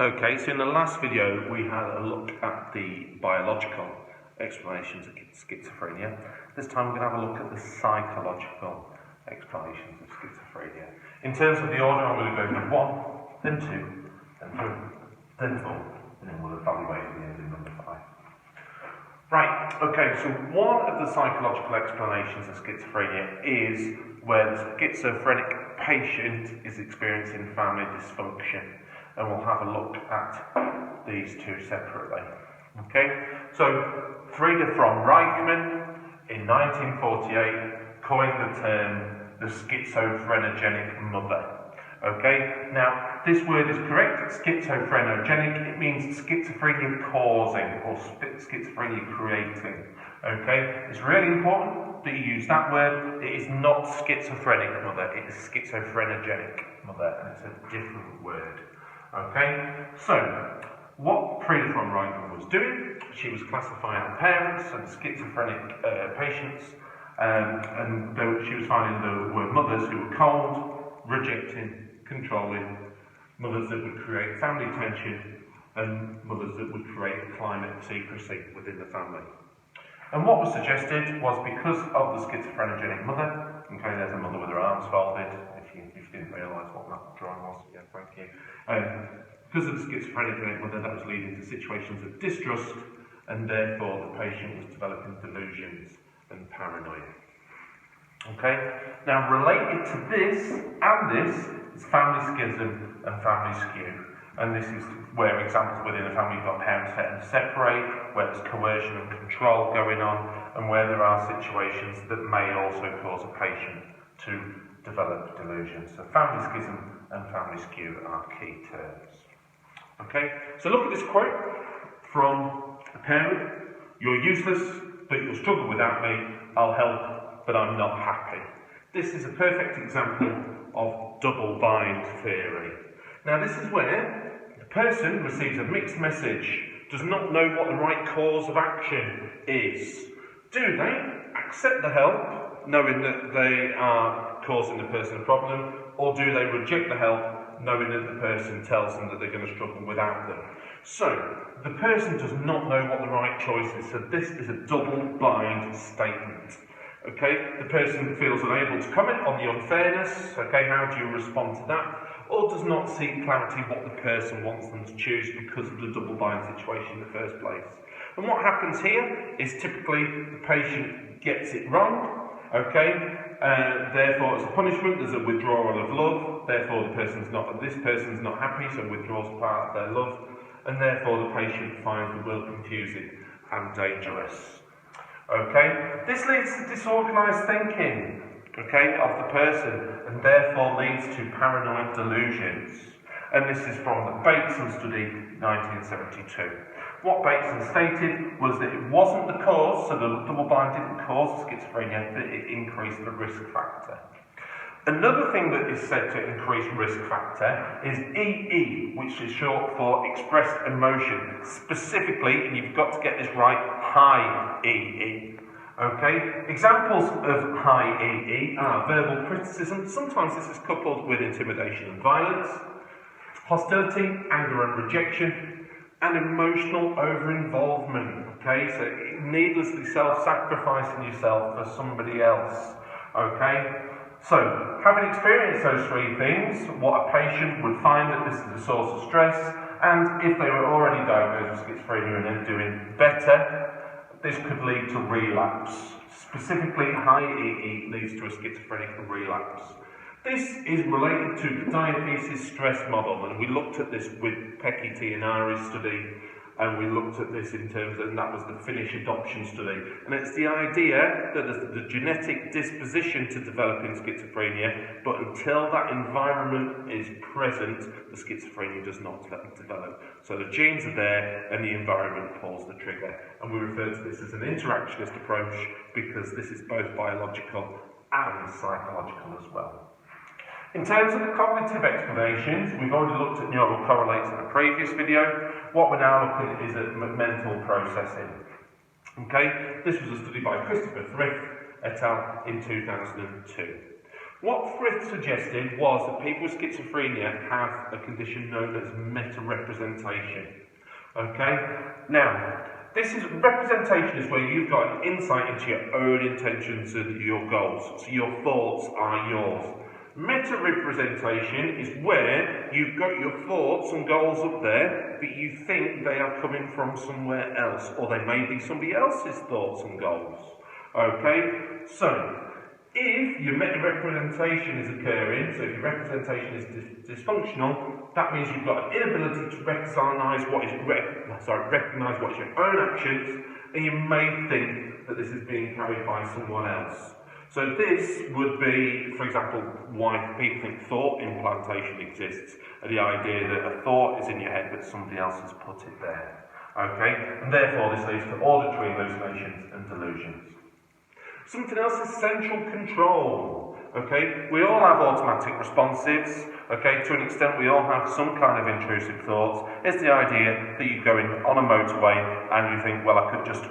Okay, so in the last video we had a look at the biological explanations of schizophrenia. This time we're going to have a look at the psychological explanations of schizophrenia. In terms of the order, I'm going to go from 1, then 2, then 3, then 4, and then we'll evaluate at the end in number 5. Right, okay, so one of the psychological explanations of schizophrenia is where the schizophrenic patient is experiencing family dysfunction. And we'll have a look at these two separately. Okay, so Frieda from Reichmann in 1948 coined the term the Schizophrenic Mother. Okay, now this word is correct, schizophenogenic, it means schizophrenia causing or schizophrenia creating. Okay, it's really important that you use that word. It is not schizophrenic mother, it is schizophenogenic mother, and it's a different word. Okay, so what Frieda von Reichmann was doing, she was classifying the parents and schizophrenic patients, and she was finding there were mothers who were cold, rejecting, controlling, mothers that would create family tension, and mothers that would create a climate of secrecy within the family. And what was suggested was because of the schizophrenic mother, okay, there's a mother with her arms folded, if you didn't realise what that drawing was, yeah, thank you. Because of the schizophrenic mother, that was leading to situations of distrust, and therefore the patient was developing delusions and paranoia. Okay, now related to this and this is family schism and family skew. And this is where examples within a family you've got parents having to separate, where there's coercion and control going on, and where there are situations that may also cause a patient to develop delusions. So family schism and family skew are key terms. Okay, so look at this quote from a parent. You're useless, but you'll struggle without me. I'll help, but I'm not happy. This is a perfect example of double-bind theory. Now this is where the person receives a mixed message, does not know what the right cause of action is. Do they accept the help, knowing that they are causing the person a problem, or do they reject the help, knowing that the person tells them that they're going to struggle without them? So, the person does not know what the right choice is, so this is a double-bind statement. Okay, the person feels unable to comment on the unfairness, okay, how do you respond to that? Or does not seek clarity what the person wants them to choose because of the double-bind situation in the first place. And what happens here is typically the patient gets it wrong, okay, therefore as a punishment there's a withdrawal of love, therefore this person's not happy, so withdraws part of their love, and therefore the patient finds the will confusing and dangerous. Okay, this leads to disorganised thinking, okay, of the person, and therefore leads to paranoid delusions. And this is from the Bateson study, 1972. What Bateson stated was that it wasn't the cause, so the double-bind didn't cause schizophrenia, but it increased the risk factor. Another thing that is said to increase risk factor is EE, which is short for expressed emotion. Specifically, and you've got to get this right, high EE. Okay, examples of high EE are verbal criticism, sometimes this is coupled with intimidation and violence, hostility, anger and rejection, and emotional over-involvement. Okay, so needlessly self-sacrificing yourself for somebody else. Okay, so having experienced those three things, what a patient would find that this is a source of stress, and if they were already diagnosed with schizophrenia and then doing better, this could lead to relapse. Specifically, high EE leads to a schizophrenic relapse. This is related to the Diaphysis stress model, and we looked at this with Pecky Tianari's study, and we looked at this in terms of, and that was the Finnish adoption study. And it's the idea that there's the genetic disposition to developing schizophrenia, but until that environment is present, the schizophrenia does not develop. So the genes are there, and the environment pulls the trigger. And we refer to this as an interactionist approach, because this is both biological and psychological as well. In terms of the cognitive explanations, we've already looked at neural correlates in a previous video. What we're now looking at is at mental processing. Okay, this was a study by Christopher Thrift et al. In 2002. What Frith suggested was that people with schizophrenia have a condition known as meta-representation. Okay? Now, this is representation is where you've got an insight into your own intentions and your goals. So your thoughts are yours. Meta-representation is where you've got your thoughts and goals up there, but you think they are coming from somewhere else, or they may be somebody else's thoughts and goals. Okay? So, if your meta-representation is occurring, so if your representation is dysfunctional, that means you've got an inability to recognise what is your own actions, and you may think that this is being carried by someone else. So this would be, for example, why people think thought implantation exists, and the idea that a thought is in your head but somebody else has put it there. Okay? And therefore this leads to auditory hallucinations and delusions. Something else is central control. Okay, we all have automatic responses. Okay, to an extent we all have some kind of intrusive thoughts. It's the idea that you're going on a motorway and you think, well, I could just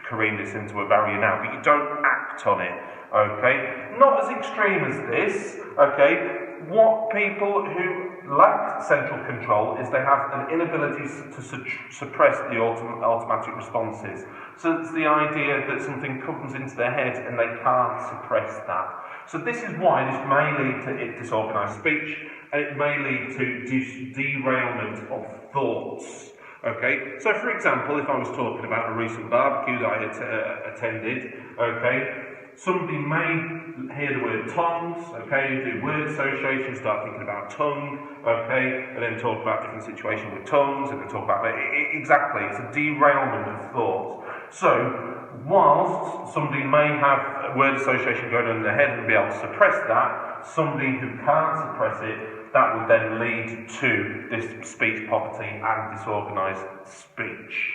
careen this into a barrier now, but you don't act on it. Okay, not as extreme as this. Okay, what people who lack central control is they have an inability to suppress the automatic responses. So it's the idea that something comes into their head and they can't suppress that. So this is why this may lead to disorganised speech, and it may lead to derailment of thoughts. Okay, so for example, if I was talking about a recent barbecue that I attended, okay, somebody may hear the word tongues, okay, do word association, start thinking about tongue, okay, and then talk about different situations with tongues, and then talk about exactly, it's a derailment of thought. So, whilst somebody may have word association going on in their head and be able to suppress that, somebody who can't suppress it, that would then lead to this speech poverty and disorganised speech.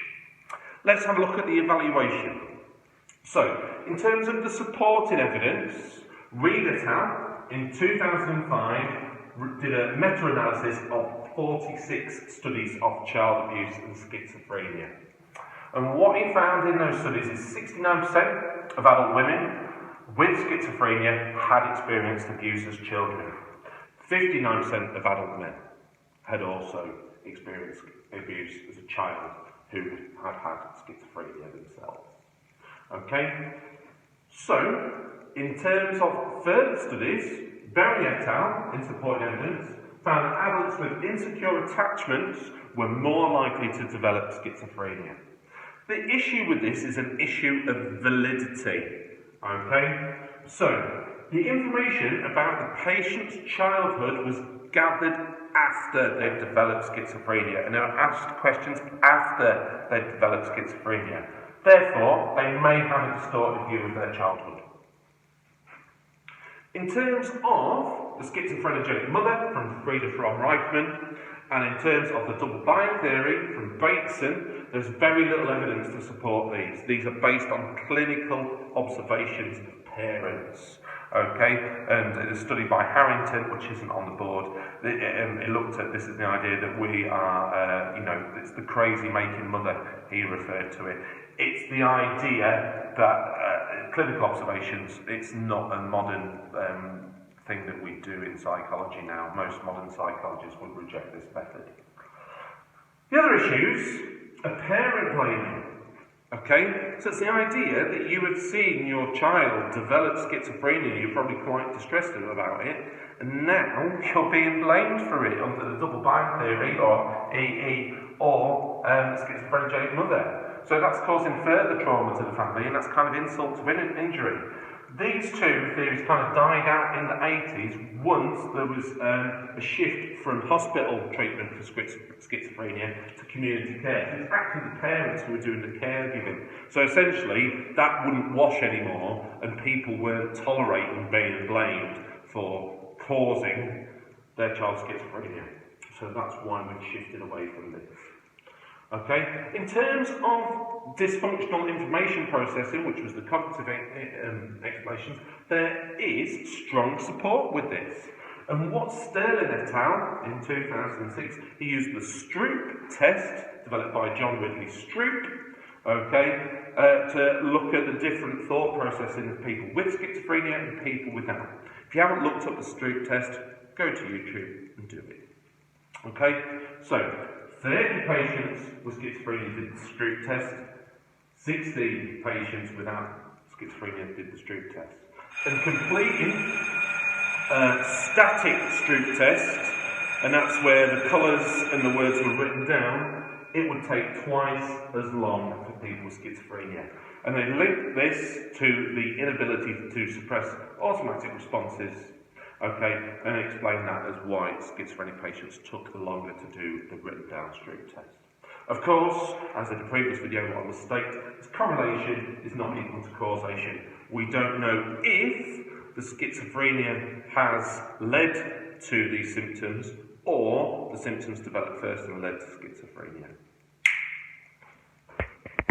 Let's have a look at the evaluation. So, in terms of the supporting evidence, Reed et al. In 2005 did a meta-analysis of 46 studies of child abuse and schizophrenia. And what he found in those studies is 69% of adult women with schizophrenia had experienced abuse as children. 59% of adult men had also experienced abuse as a child who had had schizophrenia themselves. Okay, so in terms of further studies, Berry et al. In supporting evidence found that adults with insecure attachments were more likely to develop schizophrenia. The issue with this is an issue of validity. Okay, so the information about the patient's childhood was gathered after they've developed schizophrenia, and they were asked questions after they've developed schizophrenia. Therefore, they may have a distorted view of their childhood. In terms of the Schizophrenic Mother from Frieda from Reichman, and in terms of the double bind theory from Bateson, there's very little evidence to support these. These are based on clinical observations of parents. Okay, and a study by Harrington, which isn't on the board, it looked at, this is the idea that we are, it's the crazy making mother, he referred to it. It's the idea that clinical observations, it's not a modern thing that we do in psychology now. Most modern psychologists would reject this method. The other issues are parent blaming. Okay, so it's the idea that you have seen your child develop schizophrenia, you're probably quite distressed about it, and now you're being blamed for it under the double bind theory or EE or schizophrenic mother. So that's causing further trauma to the family, and that's kind of insult to injury. These two theories kind of died out in the 80s once there was a shift from hospital treatment for schizophrenia to community care. So it's actually the parents who were doing the caregiving. So essentially, that wouldn't wash anymore, and people weren't tolerating being blamed for causing their child's schizophrenia. So that's why we've shifted away from this. Okay, in terms of dysfunctional information processing, which was the cognitive explanations, there is strong support with this. And what Sterling et al. In 2006, he used the Stroop test, developed by John Ridley Stroop, to look at the different thought processing of people with schizophrenia and people without. If you haven't looked up the Stroop test, go to YouTube and do it. Okay, so 30 patients with schizophrenia did the Stroop test, 60 patients without schizophrenia did the Stroop test. And completing a static Stroop test, and that's where the colours and the words were written down, it would take twice as long for people with schizophrenia. And they link this to the inability to suppress automatic responses, okay, and explain that as why schizophrenic patients took longer to do the written down Stroop test. Of course, as in the previous video, I will state, correlation is not equal to causation. We don't know if the schizophrenia has led to these symptoms or the symptoms developed first and led to schizophrenia.